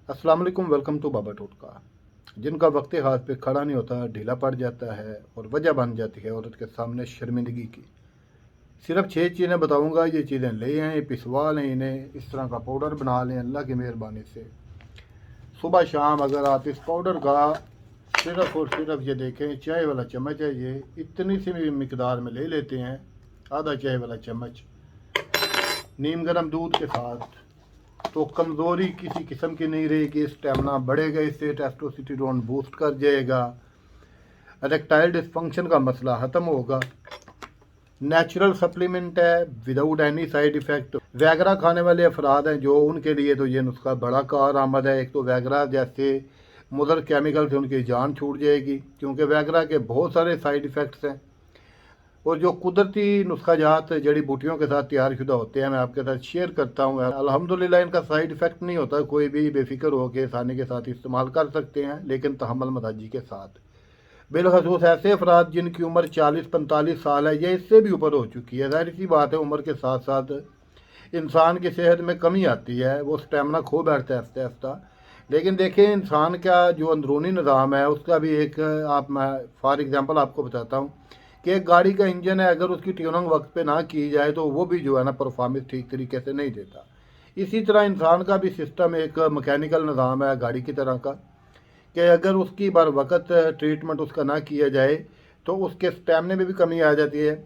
अस्सलाम वालेकुम, welcome to बाबा टोटका। जिनका वक्त हाथ पे खड़ा नहीं होता, ढीला पड़ जाता है और वजह बन जाती है औरत के सामने शर्मिंदगी की। सिर्फ 6 चीज़ें बताऊंगा, ये चीज़ें ले आएँ, पिसवा लें, इन्हें इस तरह का पाउडर बना लें अल्लाह की मेहरबानी से। सुबह शाम अगर आप इस पाउडर का सिर्फ और सिर्फ ये देखें, चाय वाला चम्मच है, ये इतनी सी भी मिकदार में ले लेते हैं, आधा चाय वाला चम्मच नीम गर्म दूध के साथ, तो कमज़ोरी किसी किस्म की नहीं रहेगी, स्टेमिना बढ़ेगा, इससे टेस्टोस्टेरोन बूस्ट कर जाएगा, इरेक्टाइल डिसफंक्शन का मसला ख़त्म होगा। नेचुरल सप्लीमेंट है, विदाउट एनी साइड इफ़ेक्ट। वैगरा खाने वाले अफराद हैं जो, उनके लिए तो ये नुस्खा बड़ा कारआमद है। एक तो वैगरा जैसे मुज़र केमिकल से उनकी जान छूट जाएगी, क्योंकि वैगरा के बहुत सारे साइड इफ़ेक्ट्स हैं और जो कुदरती नुस्खा जात जड़ी बूटियों के साथ तैयार शुदा होते हैं, मैं आपके साथ शेयर करता हूँ। अल्हम्दुलिल्लाह इनका साइड इफ़ेक्ट नहीं होता, कोई भी बेफिक्र होकर आसानी के साथ इस्तेमाल कर सकते हैं, लेकिन तहम्मुल मजाजी के साथ। बिलखसूस ऐसे अफराद जिनकी उम्र 40-45 साल है या इससे भी ऊपर हो चुकी है, ज़ाहिर सी बात है उम्र के साथ साथ इंसान की सेहत में कमी आती है, वो स्टेमिना खो बैठता है आहिस्ता आहिस्ता। लेकिन देखिए, इंसान का जो अंदरूनी निज़ाम है उसका भी एक, मैं फॉर एग्ज़ाम्पल आपको बताता हूँ कि एक गाड़ी का इंजन है, अगर उसकी ट्यूनिंग वक्त पे ना की जाए तो वो भी जो है ना परफॉर्मेंस ठीक तरीके से नहीं देता। इसी तरह इंसान का भी सिस्टम एक मैकेनिकल निज़ाम है गाड़ी की तरह का, कि अगर उसकी बर वक्त ट्रीटमेंट उसका ना किया जाए तो उसके स्टेमिने में भी कमी आ जाती है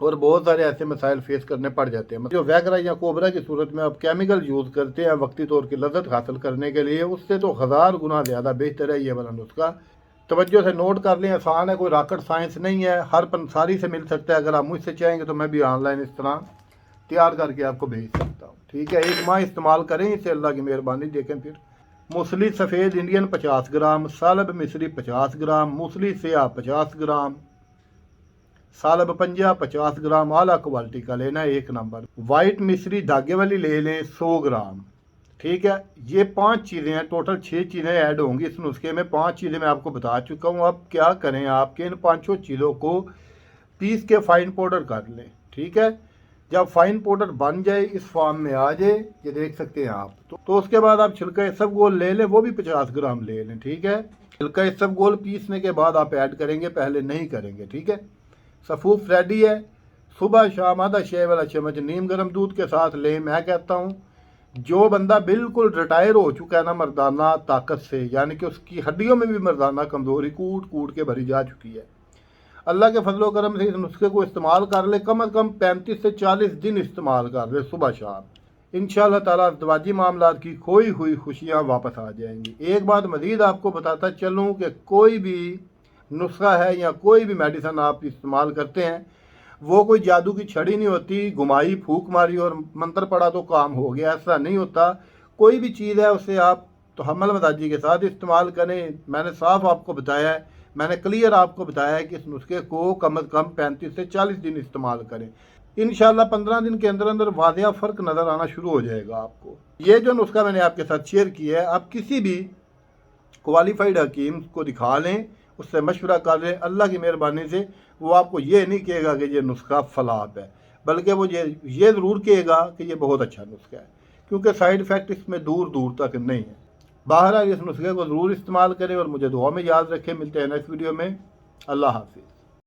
और बहुत सारे ऐसे मसाइल फेस करने पड़ जाते हैं। जो वैगरा या कोबरा की सूरत में आप केमिकल यूज़ करते हैं वक्ती तौर की लज़्ज़त हासिल करने के लिए, उससे तो 1000 गुना ज़्यादा बेहतर है ये वाला नुस्खा। तवज्जो से नोट कर लें, आसान है, कोई रॉकेट साइंस नहीं है, हर पंसारी से मिल सकता है। अगर आप मुझसे चाहेंगे तो मैं भी ऑनलाइन इस तरह तैयार करके आपको भेज सकता हूँ, ठीक है। 1 माह इस्तेमाल करें इसे, अल्लाह की मेहरबानी। देखें फिर मूसली सफ़ेद इंडियन 50 ग्राम, सालब मिस्री 50 ग्राम, मूसली सिया 50 ग्राम, सालब पंजा 50 ग्राम, आला क्वालिटी का लेना है, 1 नंबर। वाइट मिस्री धागे वाली ले लें 100 ग्राम, ठीक है। ये 5 चीज़ें हैं, टोटल 6 चीज़ें ऐड होंगी इस नुस्खे में। 5 चीज़ें मैं आपको बता चुका हूँ। अब क्या करें, आपके इन 5 चीज़ों को पीस के फाइन पाउडर कर लें, ठीक है। जब फाइन पाउडर बन जाए, इस फॉर्म में आ जाए, ये देख सकते हैं आप, तो उसके बाद आप छिलका इसबगोल ले लें, वो भी 50 ग्राम ले लें, ठीक है। छिलका इसबगोल पीसने के बाद आप ऐड करेंगे, पहले नहीं करेंगे, ठीक है। सफूफ रेडी है। सुबह शाम आधा चाय वाला चम्मच नीम गर्म दूध के साथ लें। मैं कहता हूँ जो बंदा बिल्कुल रिटायर हो चुका है ना मर्दाना ताकत से, यानी कि उसकी हड्डियों में भी मर्दाना कमज़ोरी कूट कूट के भरी जा चुकी है, अल्लाह के फजलो करम से इस नुस्खे को इस्तेमाल कर ले। कम अज़ कम 35 से 40 दिन इस्तेमाल कर ले सुबह शाम। इंशाअल्लाह ताला अज़दवाजी मामलात की खोई हुई खुशियाँ वापस आ जाएंगी। एक बात मज़ीद आपको बताता चलूँ कि कोई भी नुस्खा है या कोई भी मेडिसिन आप इस्तेमाल करते हैं, वो कोई जादू की छड़ी नहीं होती, घुमाई फूक मारी और मंत्र पड़ा तो काम हो गया, ऐसा नहीं होता। कोई भी चीज़ है उसे आप तहम्मुल मजाजी के साथ इस्तेमाल करें। मैंने साफ आपको बताया है, मैंने क्लियर आपको बताया है कि इस नुस्खे को कम अज़ कम 35 से 40 दिन इस्तेमाल करें। इंशाल्लाह 15 दिन के अंदर अंदर वाज़िया फ़र्क नज़र आना शुरू हो जाएगा आपको। ये जो नुस्खा मैंने आपके साथ शेयर किया है, आप किसी भी क्वालिफाइड हकीम को दिखा लें, उससे मशवरा कर लें, अल्लाह की मेहरबानी से वो आपको ये नहीं कहेगा कि ये नुस्खा फलाप है, बल्कि वो ये ज़रूर कहेगा कि ये बहुत अच्छा नुस्खा है, क्योंकि साइड इफ़ेक्ट इसमें दूर दूर तक नहीं है। बहरहाल इस नुस्खे को ज़रूर इस्तेमाल करें और मुझे दुआ में याद रखें। मिलते हैं नेक्स्ट वीडियो में। अल्लाह हाफिज़।